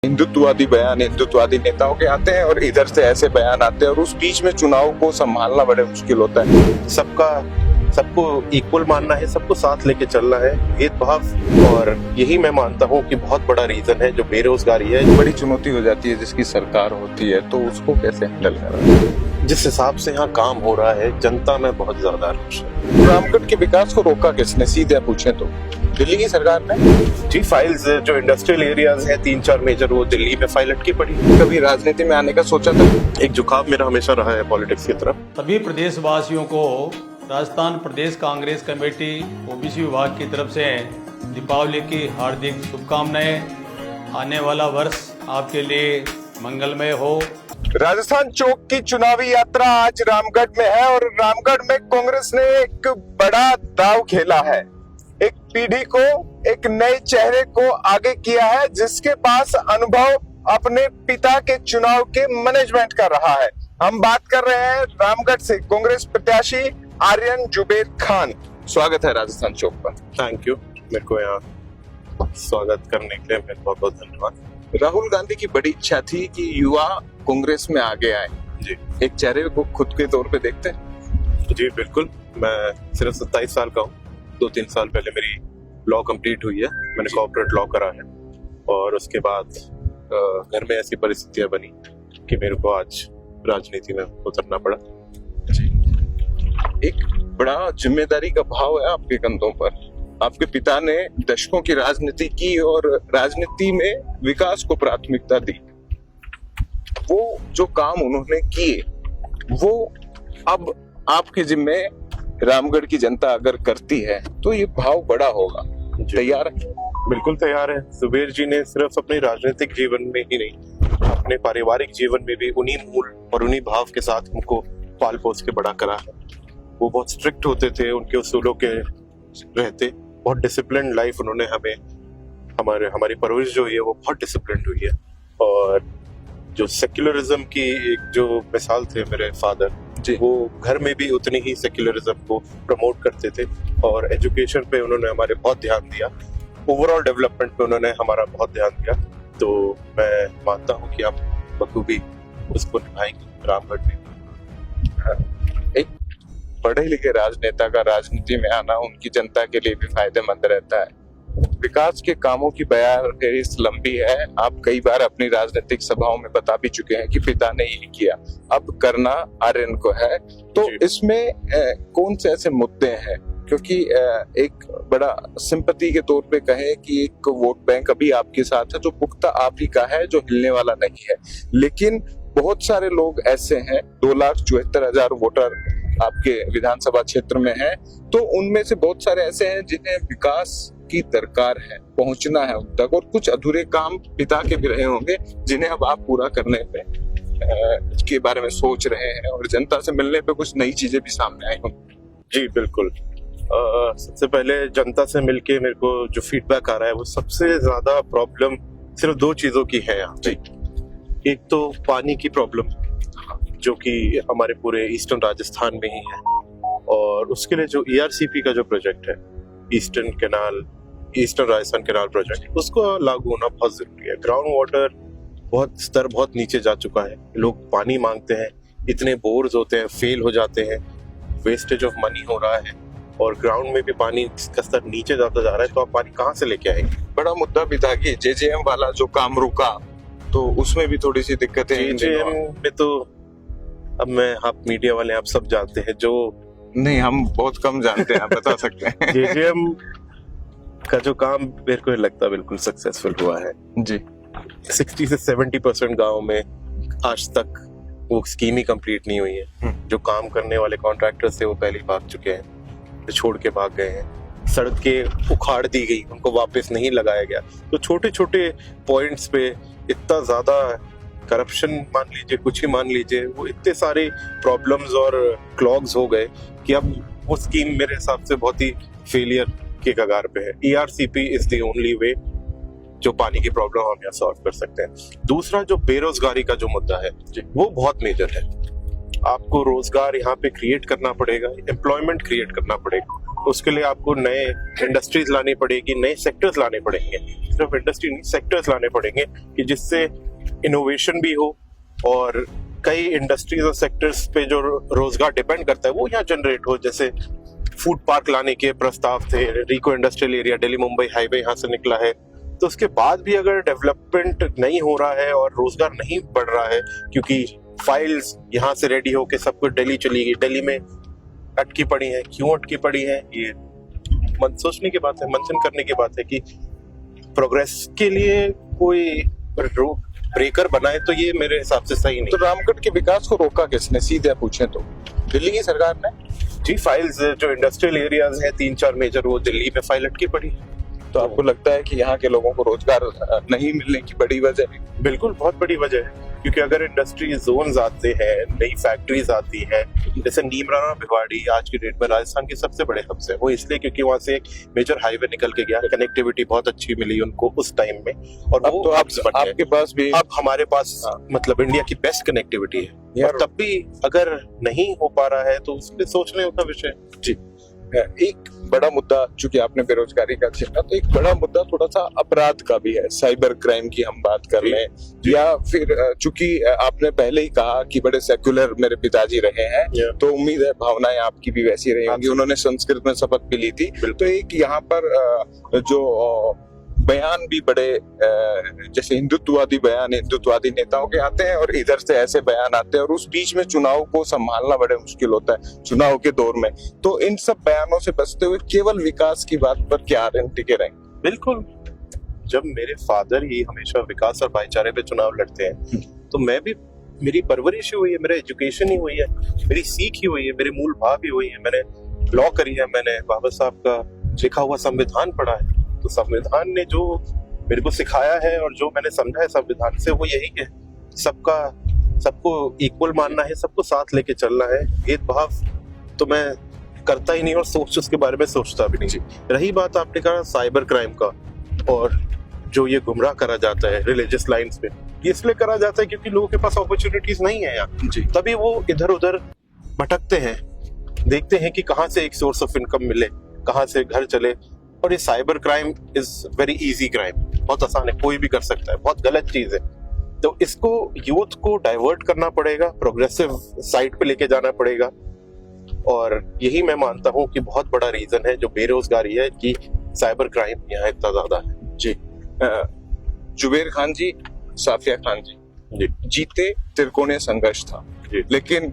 हिंदुत्ववादी बयान हिंदुत्ववादी नेताओं के आते हैं और इधर से ऐसे बयान आते हैं और उस बीच में चुनाव को संभालना बड़े मुश्किल होता है। सबको इक्वल मानना है, सबको साथ लेके चलना है, भेदभाव। और यही मैं मानता हूँ कि बहुत बड़ा रीजन है जो बेरोजगारी है। बड़ी चुनौती हो जाती है जिसकी सरकार होती है, तो उसको कैसे हैंडल करना। जिस हिसाब से यहाँ काम हो रहा है, जनता में बहुत ज्यादा खुश है। रामगढ़ के विकास को रोका किसने, सीधे पूछे तो दिल्ली की सरकार ने। जी, फाइल्स जो इंडस्ट्रियल एरियाज है 3-4 मेजर, वो दिल्ली में फाइल अटकी पड़ी। कभी राजनीति में आने का सोचा था? एक झुकाव मेरा हमेशा रहा है पॉलिटिक्स की तरफ। सभी प्रदेशवासियों को राजस्थान प्रदेश कांग्रेस कमेटी ओबीसी विभाग की तरफ से दीपावली की हार्दिक शुभकामनाएं। आने वाला वर्ष आपके लिए मंगलमय हो। राजस्थान चौक की चुनावी यात्रा आज रामगढ़ में है और रामगढ़ में कांग्रेस ने एक बड़ा दांव खेला है। एक पीढ़ी को, एक नए चेहरे को आगे किया है जिसके पास अनुभव अपने पिता के चुनाव के मैनेजमेंट का रहा है। हम बात कर रहे हैं रामगढ़ से कांग्रेस प्रत्याशी आर्यन जुबेर खान। स्वागत है राजस्थान चौक पर। थैंक यू, मेरे को यहाँ स्वागत करने के लिए बहुत बहुत धन्यवाद। राहुल गांधी की बड़ी इच्छा थी कि युवा कांग्रेस में आगे आए। जी, एक चेहरे को खुद के तौर पे देखते हैं? जी बिल्कुल। मैं सिर्फ 27 साल का हूँ। 2-3 साल पहले मेरी लॉ कंप्लीट हुई है। मैंने कॉर्पोरेट लॉ करा है और उसके बाद घर में ऐसी परिस्थितियां बनी कि मेरे को आज राजनीति में उतरना पड़ा। एक बड़ा जिम्मेदारी का भाव है आपके कंधों पर। आपके पिता ने दशकों की राजनीति की और राजनीति में विकास को प्राथमिकता दी। वो जो काम उन्होंने किए वो अब आपके जिम्मे रामगढ़ की जनता अगर करती है तो ये भाव बड़ा होगा। तैयार है? बिल्कुल तैयार है। जुबेर जी ने सिर्फ अपने राजनीतिक जीवन में ही नहीं, अपने पारिवारिक जीवन में भी उन्हीं मूल और उन्हीं भाव के साथ हमको पाल पोस के बड़ा करा है। वो बहुत स्ट्रिक्ट होते थे, उनके उसूलों के रहते, बहुत डिसिप्लिन लाइफ उन्होंने हमें, हमारी परवरिश जो हुई है वो बहुत डिसिप्लिन हुई है। और जो सेक्युलरिज्म की एक जो मिसाल थे मेरे फादर जी, वो घर में भी उतनी ही सेक्युलरिज्म को प्रमोट करते थे और एजुकेशन पे उन्होंने हमारे बहुत ध्यान दिया। ओवरऑल डेवलपमेंट पे उन्होंने हमारा बहुत ध्यान दिया। तो मैं मानता हूँ कि आप बखूबी उसको निभाएंगे रामगढ़ में। एक पढ़े लिखे राजनेता का राजनीति में आना उनकी जनता के लिए भी फायदेमंद रहता है। विकास के कामों की बयानबाजी लंबी है। आप कई बार अपनी राजनीतिक सभाओं में बता भी चुके हैं कि पिता ने ये किया, अब करना आर्यन को है। तो इसमें कौन से ऐसे मुद्दे हैं, क्योंकि एक बड़ा सिंपैथी के तौर पे कहें कि एक वोट बैंक अभी आपके साथ है जो पुख्ता आप ही का है, जो हिलने वाला नहीं है। लेकिन बहुत सारे लोग ऐसे हैं, 2,74,000 वोटर आपके विधानसभा क्षेत्र में हैं, तो उनमें से बहुत सारे ऐसे हैं जिन्हें विकास की दरकार है, पहुंचना है उन तक, और कुछ अधूरे काम पिता के भी रहे होंगे जिन्हें अब आप पूरा करने पे के बारे में सोच रहे हैं और जनता से मिलने पे कुछ नई चीजें भी सामने आई होंगी। जी बिल्कुल। सबसे पहले जनता से मिलके मेरे को जो फीडबैक आ रहा है वो सबसे ज्यादा प्रॉब्लम सिर्फ 2 चीजों की है यहाँ पे। एक तो पानी की प्रॉब्लम जो कि हमारे पूरे ईस्टर्न राजस्थान में ही है, और उसके लिए जो ERCP का जो प्रोजेक्ट है, ईस्टर्न राजस्थान कैनाल प्रोजेक्ट, उसको लागू होना बहुत जरूरी है। ग्राउंड वाटर स्तर बहुत नीचे जा चुका है। लोग पानी मांगते हैं, इतने बोर्स होते हैं, फेल हो जाते हैं, वेस्टेज ऑफ मनी हो रहा है और ग्राउंड में भी पानी का स्तर नीचे जाता जा रहा है। तो आप पानी कहाँ से लेके आएंगे? बड़ा मुद्दा भी था कि JJM वाला जो काम रुका, तो उसमें भी थोड़ी सी दिक्कतें। JJM में तो अब आप मीडिया वाले आप सब जानते हैं, जो नहीं हम बहुत कम जानते हैं, आप बता सकते हैं। JJM का जो काम मेरे को लगता बिल्कुल सक्सेसफुल हुआ है जी। 60 से 70% गांव में आज तक वो स्कीम ही कंप्लीट नहीं हुई है। जो काम करने वाले कॉन्ट्रैक्टर्स थे वो पहले ही भाग चुके हैं, जो छोड़ के भाग गए हैं। सड़कें उखाड़ दी गई, उनको वापस नहीं लगाया गया। तो छोटे छोटे पॉइंट्स पे इतना ज्यादा करप्शन मान लीजिए, कुछ ही मान लीजिए, वो इतने सारे प्रॉब्लम्स और क्लॉग्स हो गए कि अब वो स्कीम मेरे हिसाब से बहुत ही फेलियर के कगार पे है। ERCP is the only way जो पानी की प्रॉब्लम हम यहाँ सॉल्व कर सकते हैं। दूसरा जो बेरोजगारी का जो मुद्दा है वो बहुत मेजर है। आपको रोजगार यहाँ पे क्रिएट करना पड़ेगा, एम्प्लॉयमेंट क्रिएट करना पड़ेगा। उसके लिए आपको नए इंडस्ट्रीज लानी पड़ेगी, नए सेक्टर्स लाने पड़ेंगे, सिर्फ इंडस्ट्री नहीं सेक्टर्स लाने पड़ेंगे कि जिससे इनोवेशन भी हो और कई इंडस्ट्रीज और सेक्टर्स पे जो रोजगार डिपेंड करता है वो यहाँ जनरेट हो। जैसे फूड पार्क लाने के प्रस्ताव थे, RIICO industrial area, Delhi Mumbai highway यहाँ से निकला है। तो उसके बाद भी अगर डेवलपमेंट नहीं हो रहा है और रोजगार नहीं बढ़ रहा है क्योंकि फाइल्स यहाँ से रेडी होके सब कुछ दिल्ली चली गई, दिल्ली में अटकी पड़ी है, क्यों अटकी पड़ी है, ये मन सोचने की बात है, मंथन करने की बात है कि प्रोग्रेस के लिए कोई ब्रेकर बनाए तो ये मेरे हिसाब से सही नहीं। तो रामगढ़ के विकास को रोका किसने, सीधे पूछे तो दिल्ली की सरकार ने। जी, फाइल्स जो इंडस्ट्रियल एरियाज हैं 3-4 मेजर, वो दिल्ली में फाइल अटकी पड़ी। तो आपको लगता है कि यहाँ के लोगों को रोजगार नहीं मिलने की बड़ी वजह है? बिल्कुल, बहुत बड़ी वजह है, क्योंकि अगर इंडस्ट्री जोन्स आते हैं, नई फैक्ट्रीज आती हैं, जैसे नीमराना भिवाड़ी आज की डेट में राजस्थान के सबसे बड़े हब्स है, वो इसलिए क्योंकि वहां से एक मेजर हाईवे निकल के गया, कनेक्टिविटी बहुत अच्छी मिली उनको उस टाइम में, और अब वो तो hubs बन गए। आपके पास भी, अब हमारे पास मतलब इंडिया की बेस्ट कनेक्टिविटी है, और तब भी अगर नहीं हो पा रहा है तो उसमें सोचने का विषय। जी, एक बड़ा मुद्दा, चूंकि आपने बेरोजगारी का छेड़ा, तो एक बड़ा मुद्दा थोड़ा सा अपराध का भी है, साइबर क्राइम की हम बात कर लें, या फिर चूंकि आपने पहले ही कहा कि बड़े सेक्युलर मेरे पिताजी रहे हैं, तो उम्मीद है भावनाएं आपकी भी वैसी रही होंगी, उन्होंने संस्कृत में शपथ भी ली थी। तो एक यहाँ पर जो बयान भी बड़े जैसे हिंदुत्ववादी बयान हिंदुत्ववादी नेताओं के आते हैं, और इधर से ऐसे बयान आते हैं, और उस बीच में चुनाव को संभालना बड़े मुश्किल होता है चुनाव के दौर में। तो इन सब बयानों से बचते हुए केवल विकास की बात पर क्या टिके रहेंगे? बिल्कुल, जब मेरे फादर ही हमेशा विकास और भाईचारे पे चुनाव लड़ते हैं, तो मैं भी, मेरी परवरिश ही हुई है, मेरा एजुकेशन ही हुई है, मेरी सीख ही हुई है, मेरे मूल भाव ही हुई है, मैंने लॉ करी है, मैंने बाबा साहब का लिखा हुआ संविधान पढ़ा है। तो संविधान ने जो मेरे को सिखाया है और जो मैंने समझा है संविधान से, वो यही है, सबको इक्वल मानना है, सबको साथ लेके चलना है। भेदभाव तो मैं करता ही नहीं और उसके बारे में सोचता भी नहीं। रही बात आपने कहा साइबर क्राइम का, और जो ये गुमराह करा जाता है रिलीजियस लाइंस पे, ये इसलिए करा जाता है क्योंकि लोगों के पास अपॉर्चुनिटीज नहीं है यहाँ, तभी वो इधर उधर भटकते हैं, देखते हैं कि कहाँ से एक सोर्स ऑफ इनकम मिले, कहाँ से घर चले। और ये cyber crime is very easy crime, बहुत आसान है, कोई भी कर सकता है, बहुत गलत चीज है। तो इसको यूथ को डाइवर्ट करना पड़ेगा, प्रोग्रेसिव साइड पे लेके जाना पड़ेगा, और यही मैं मानता हूँ कि बहुत बड़ा रीजन है जो बेरोजगारी है, कि साइबर क्राइम यहाँ इतना ज्यादा है। जी, जुबेर खान जी, साफिया खान जी जीते, त्रिकोणीय संघर्ष था, लेकिन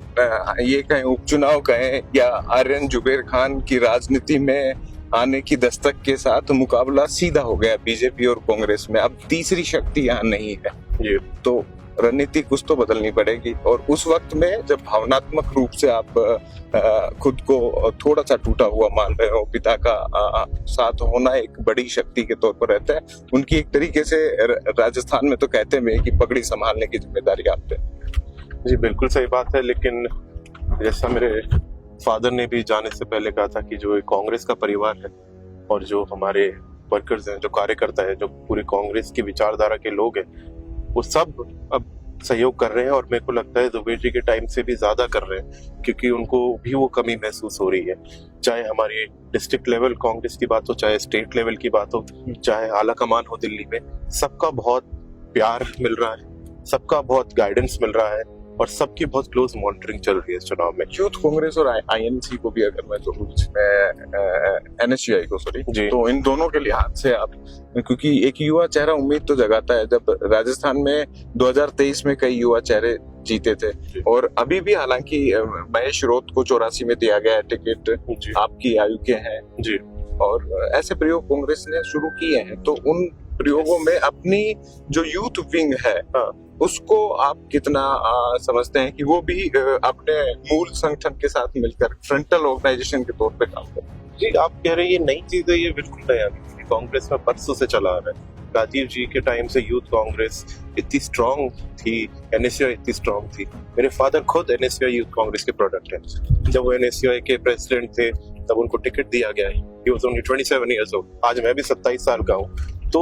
ये कहें उपचुनाव कहें या आर्यन जुबेर खान की राजनीति में आने की दस्तक के साथ मुकाबला सीधा हो गया बीजेपी और कांग्रेस में। अब तीसरी शक्ति यहाँ नहीं है, तो रणनीति कुछ तो बदलनी पड़ेगी। और उस वक्त में जब भावनात्मक रूप से आप खुद को थोड़ा सा टूटा हुआ मान रहे हो, पिता का साथ होना एक बड़ी शक्ति के तौर पर रहता है। उनकी एक तरीके से राजस्थान में तो कहते हैं कि पगड़ी संभालने की जिम्मेदारी आप पे। जी बिल्कुल सही बात है, लेकिन जैसा मेरे फादर ने भी जाने से पहले कहा था कि जो कांग्रेस का परिवार है और जो हमारे वर्कर्स हैं, जो कार्यकर्ता है, जो पूरी कांग्रेस की विचारधारा के लोग हैं, वो सब अब सहयोग कर रहे हैं, और मेरे को लगता है जुबेर जी के टाइम से भी ज्यादा कर रहे हैं, क्योंकि उनको भी वो कमी महसूस हो रही है। चाहे हमारी डिस्ट्रिक्ट लेवल कांग्रेस की बात हो, चाहे स्टेट लेवल की बात हो, चाहे आला कमान हो दिल्ली में, सबका बहुत प्यार मिल रहा है, सबका बहुत गाइडेंस मिल रहा है, और सबकी बहुत क्लोज मॉनिटरिंग चल रही है इस चुनाव में। यूथ कांग्रेस और आईएनसी को भी अगर मैं एनएसयूआई को सॉरी, तो इन दोनों के लिहाज से आप, क्योंकि एक युवा चेहरा उम्मीद तो जगाता है। जब राजस्थान में 2023 में कई युवा चेहरे जीते थे, और अभी भी हालांकि महेश रोत को 84 में दिया गया है टिकट, आपकी आयु के हैं जी, और ऐसे प्रयोग कांग्रेस ने शुरू किए हैं। तो उन प्रयोगों में अपनी जो यूथ विंग है उसको आप कितना समझते हैं कि वो भी अपने मूल संगठन के साथ मिलकर फ्रंटल ऑर्गेनाइजेशन के तौर पे काम कर? जी, आप कह रहे हैं ये नई चीज है, ये बिल्कुल नया नहीं, कांग्रेस में परसों से चला आ रहा है। राजीव जी के टाइम से यूथ कांग्रेस इतनी स्ट्रांग थी, एनएसयूआई इतनी स्ट्रांग थी। मेरे फादर खुद एनएसयूआई यूथ कांग्रेस के प्रोडक्ट हैं। जब वो एनएसयूआई के प्रेसिडेंट थे तब उनको टिकट दिया गया है। He was only 27 years old। आज मैं भी 27 साल का हूँ, तो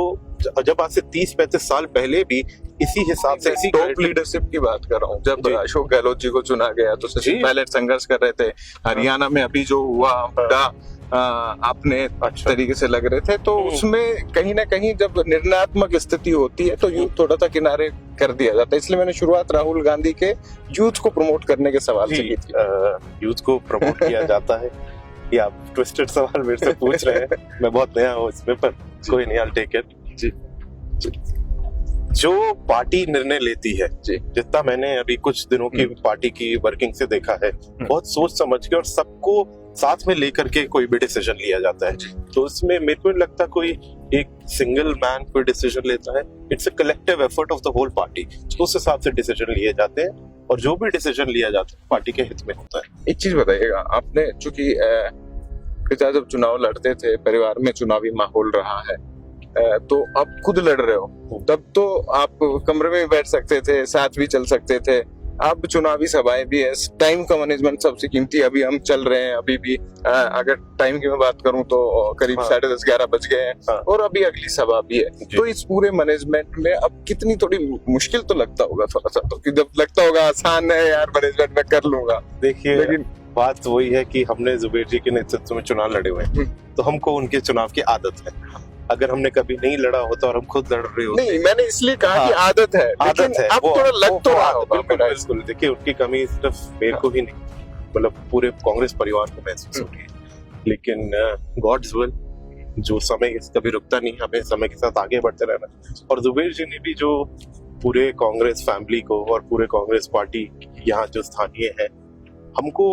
जब आज से 30-35 साल पहले भी इसी हिसाब से इसी टॉप लीडरशिप की बात कर रहा हूँ। जब जी। अशोक गहलोत जी को चुना गया तो सचिन जी। पायलट संघर्ष कर रहे थे। हरियाणा में अभी जो हुआ मुद्दा आपने अच्छा। तरीके से लग रहे थे, तो उसमें कहीं ना कहीं जब निर्णयात्मक स्थिति होती है तो यूथ थोड़ा सा किनारे कर दिया जाता है। इसलिए मैंने शुरुआत राहुल गांधी के यूथ को प्रमोट करने के सवाल से की थी। यूथ को प्रमोट किया जाता है, ये आप ट्विस्टेड सवाल मेरे से पूछ रहे हैं। मैं बहुत नया हूँ इसमें, पर कोई नहीं, I'll take it। जी। जो पार्टी निर्णय लेती है, जी। जितना मैंने अभी कुछ दिनों की पार्टी की वर्किंग से देखा है, बहुत सोच समझ के और सबको साथ में लेकर के कोई भी डिसीजन लिया जाता है। तो इसमें मेरे को नहीं लगता कोई एक सिंगल मैन कोई डिसीजन लेता है। It's a collective effort of the whole party. तो उस हिसाब से डिसीजन लिए जाते हैं और जो भी डिसीजन लिया जाता है पार्टी के हित में होता है। एक चीज बताइएगा, आपने चूंकि पिता जब चुनाव लड़ते थे, परिवार में चुनावी माहौल रहा है, तो अब खुद लड़ रहे हो, तब तो आप कमरे में भी बैठ सकते थे, साथ भी चल सकते थे। अब चुनावी सभाएं भी है, टाइम का मैनेजमेंट सबसे कीमती। अभी हम चल रहे हैं, अभी भी अगर टाइम की मैं बात करूं तो करीब 10:30-11 बज गए हैं और अभी अगली सभा भी है। तो इस पूरे मैनेजमेंट में अब कितनी थोड़ी मुश्किल तो लगता होगा थोड़ा सा, तो कि जब लगता होगा आसान है यार मैनेजमेंट में कर लूंगा। देखिए, लेकिन बात वही है कि हमने जुबेर जी के नेतृत्व में चुनाव लड़े हुए हैं, तो हमको उनके चुनाव की आदत है। अगर हमने कभी नहीं लड़ा होता और हम खुद लड़ रहे होते, नहीं, मैंने इसलिए कहा कि आदत है, आदत है, अब थोड़ा लग तो रहा होगा। बिल्कुल। देखिए, उनकी कमी सिर्फ मेरे को ही नहीं, मतलब पूरे कांग्रेस परिवार को महसूस हो रही है। लेकिन गॉड्स विल, जो समय कभी रुकता नहीं, हमें समय के साथ आगे बढ़ते रहना। और जुबेर जी ने भी जो पूरे कांग्रेस फैमिली को और पूरे कांग्रेस पार्टी यहाँ जो स्थानीय है, हमको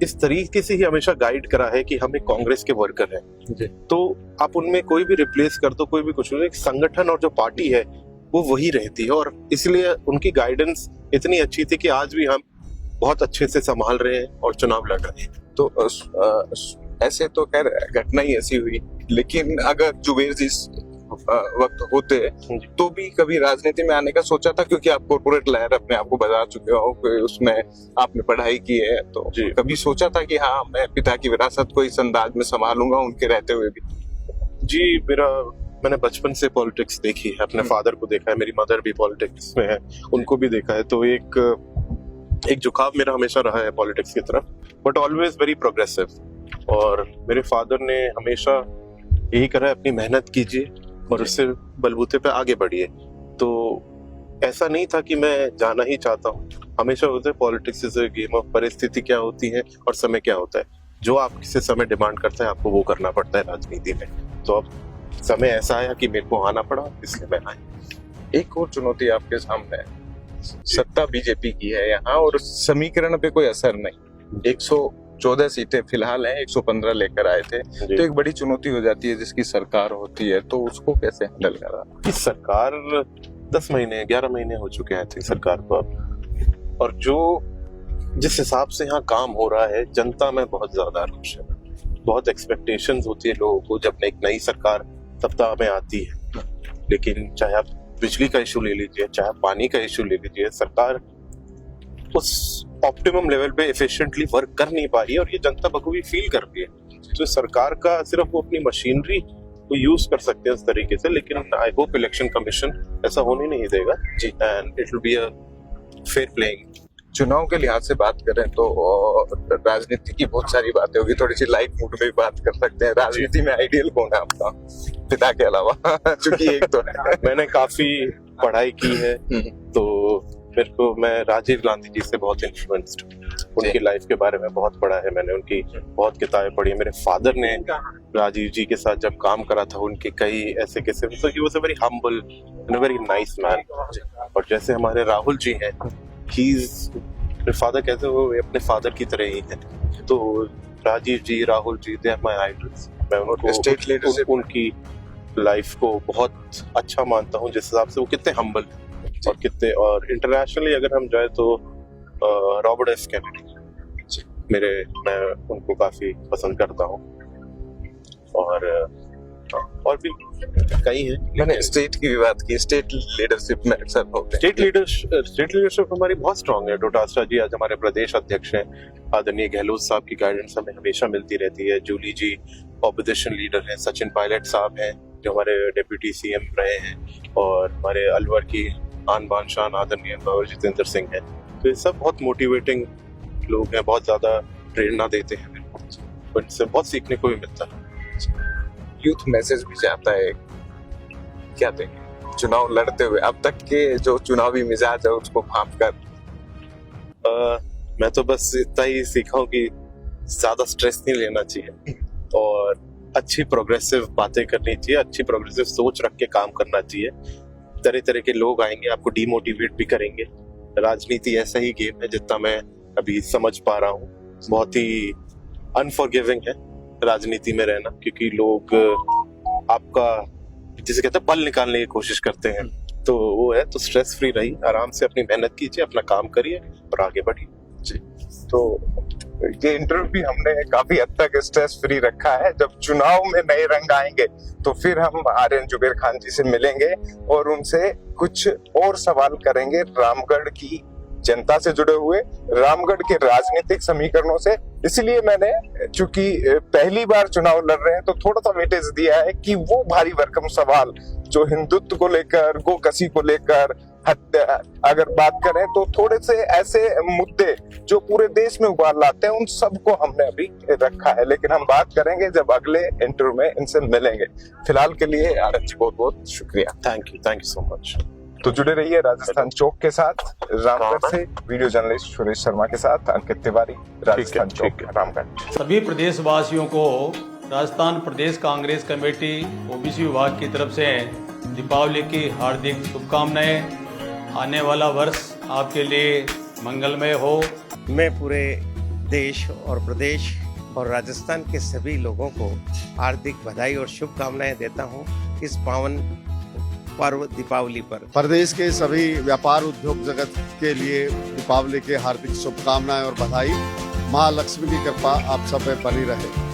इस तरीके से ही हमेशा गाइड करा है कि हम एक कांग्रेस के वर्कर हैं। तो आप उनमें कोई भी रिप्लेस कर दो, कोई भी कुछ नहीं, संगठन और जो पार्टी है वो वही रहती है। और इसलिए उनकी गाइडेंस इतनी अच्छी थी कि आज भी हम बहुत अच्छे से संभाल रहे हैं और चुनाव लड़ रहे हैं। तो ऐसे तो खैर घटना ही ऐसी हुई, लेकिन अगर जुबेर जी वक्त होते तो भी कभी राजनीति में आने का सोचा था? क्योंकि आप कॉर्पोरेट लायर अपने आप को बता चुके हो, उसमें आपने पढ़ाई की है, तो कभी सोचा था कि हाँ मैं पिता की विरासत को इस अंदाज में संभालूंगा उनके रहते हुए भी? जी, मैंने बचपन से पॉलिटिक्स देखी है, अपने फादर को देखा है, मेरी मदर भी पॉलिटिक्स में है, उनको भी देखा है। तो एक झुकाव मेरा हमेशा रहा है पॉलिटिक्स की तरफ, बट ऑलवेज वेरी प्रोग्रेसिव। और मेरे फादर ने हमेशा यही करा है, अपनी मेहनत कीजिए और उससे बलबूते पे आगे बढ़िए। तो ऐसा नहीं था कि मैं जाना ही चाहता हूँ, हमेशा होता है politics is a game of परिस्थिति क्या होती है और समय क्या होता है। जो आपसे समय डिमांड करता है आपको वो करना पड़ता है राजनीति में। तो अब समय ऐसा आया कि मेरे को आना पड़ा, इसलिए मैं आया। एक और चुनौती आपके सामने है, सत्ता बीजेपी की है यहाँ और समीकरण पे कोई असर नहीं। 114 सीटें फिलहाल हैं, 115 लेकर आए थे, तो एक बड़ी चुनौती हो जाती है जिसकी सरकार होती है, तो उसको कैसे हैंडल करा? इस सरकार 10 महीने 11 महीने हो चुके हैं थी सरकार को अब, और जो जिस हिसाब से यहाँ काम हो रहा है, जनता में बहुत ज्यादा रोष है, बहुत एक्सपेक्टेशंस होती है लोगों को जब एक नई सरकार सत्ता में आती है। लेकिन चाहे आप बिजली का इशू ले लीजिए, चाहे पानी का इशू ले लीजिए, सरकार उस ऑप्टिमम लेवल पे एफिशिएंटली वर्क कर नहीं पा रही है और ये जनता बखूबी फील कर रही है। तो सरकार का सिर्फ वो अपनी मशीनरी को यूज कर सकते हैं उस तरीके से, लेकिन आई होप इलेक्शन कमीशन ऐसा होने नहीं देगा जी, and it will be a fair playing. चुनाव के लिहाज से बात करें तो राजनीति की बहुत सारी बातें होगी, थोड़ी सी लाइट मूड में भी बात कर सकते हैं। राजनीति में आइडियल कौन है आपका, पिता के अलावा? क्योंकि एक तो है। मैंने काफी पढ़ाई की है, तो मैं राजीव गांधी जी से बहुत इन्फ्लुएंस्ड, उनकी लाइफ के बारे में बहुत पढ़ा है मैंने, उनकी बहुत किताबें पढ़ी है। मेरे फादर ने राजीव जी के साथ जब काम करा था, उनके कई ऐसे किस्से, तो he was a very humble and a very nice man. और जैसे हमारे राहुल जी हैं, मेरे फादर कहते हैं वो अपने फादर की तरह ही है। तो राजीव जी, Rahul ji, they are my idols. मैं उनको स्टेट लीडरशिप, उनकी लाइफ को बहुत अच्छा मानता हूँ, जिस हिसाब से वो कितने हम्बल और कितने, और इंटरनेशनली अगर हम जाए तो रॉबर्ट एफ कैनेडी मैं उनको काफी पसंद करता हूँ, और भी कई हैं। मैंने स्टेट की भी बात की, स्टेट लीडरशिप में अक्सर होते हैं। स्टेट लीडरशिप हमारी बहुत स्ट्रांग है। डोटासरा जी आज हमारे प्रदेश अध्यक्ष हैं, आदरणीय गहलोत साहब की गाइडेंस हमें हमेशा मिलती रहती है। जूली जी ऑपोजिशन लीडर हैं, सचिन पायलट साहब हैं, जो हमारे डिप्यूटी सीएम रहे हैं, और हमारे अलवर की आन बान शान आदरणीय बाबा जितेंद्र सिंह हैं। तो ये सब बहुत मोटिवेटिंग लोग हैं, बहुत ज़्यादा प्रेरणा देते हैं मेरे को, इनसे बहुत सीखने को भी मिलता है। यूथ मैसेज भी जाता है, क्या देंगे चुनाव लड़ते हुए अब तक के जो चुनावी मिजाज है उसको भांप कर? मैं तो बस इतना ही सीखा हूँ कि ज़्यादा स्ट्रेस नहीं लेना चाहिए और अच्छी प्रोग्रेसिव बातें करनी चाहिए, अच्छी प्रोग्रेसिव सोच रख के काम करना चाहिए। तरह तरह के लोग आएंगे, आपको डीमोटिवेट भी करेंगे। राजनीति ऐसा ही गेम है, जितना मैं अभी समझ पा रहा हूँ। बहुत ही अनफॉरगिविंग है राजनीति में रहना, क्योंकि लोग आपका जिसे कहते हैं पल निकालने की कोशिश करते हैं। तो वो है, तो स्ट्रेस फ्री रहिए, आराम से अपनी मेहनत कीजिए, अपना काम करिए और आगे बढ़िए। जी, तो ये इंटरव्यू भी हमने काफी हद तक स्ट्रेस फ्री रखा है। जब चुनाव में नए रंग आएंगे तो फिर हम आर्यन जुबेर खान जी से मिलेंगे और उनसे कुछ और सवाल करेंगे रामगढ़ की जनता से जुड़े हुए, रामगढ़ के राजनीतिक समीकरणों से। इसलिए मैंने, चूंकि पहली बार चुनाव लड़ रहे हैं, तो थोड़ा सा वेटेज दिया है कि वो भारी भरकम सवाल जो हिंदुत्व को लेकर, गोकसी को लेकर, हत्या अगर बात करें, तो थोड़े से ऐसे मुद्दे जो पूरे देश में उबाल लाते हैं, उन सबको हमने अभी रखा है। लेकिन हम बात करेंगे जब अगले इंटरव्यू में इनसे मिलेंगे। फिलहाल के लिए आर्यन जी बहुत बहुत शुक्रिया। Thank you so much. तो जुड़े रहिए राजस्थान चौक के साथ। रामगढ़ से वीडियो जर्नलिस्ट सुरेश शर्मा के साथ अंकित तिवारी, राजस्थान चौक, रामगढ़। सभी प्रदेशवासियों को राजस्थान प्रदेश कांग्रेस कमेटी ओबीसी विभाग की तरफ से दीपावली की हार्दिक शुभकामनाएं। आने वाला वर्ष आपके लिए मंगलमय हो। मैं पूरे देश और प्रदेश और राजस्थान के सभी लोगों को हार्दिक बधाई और शुभकामनाएं देता हूं इस पावन पर्व दीपावली पर। प्रदेश के सभी व्यापार उद्योग जगत के लिए दीपावली के हार्दिक शुभकामनाएं और बधाई। माँ लक्ष्मी की कृपा आप सब पे बनी रहे।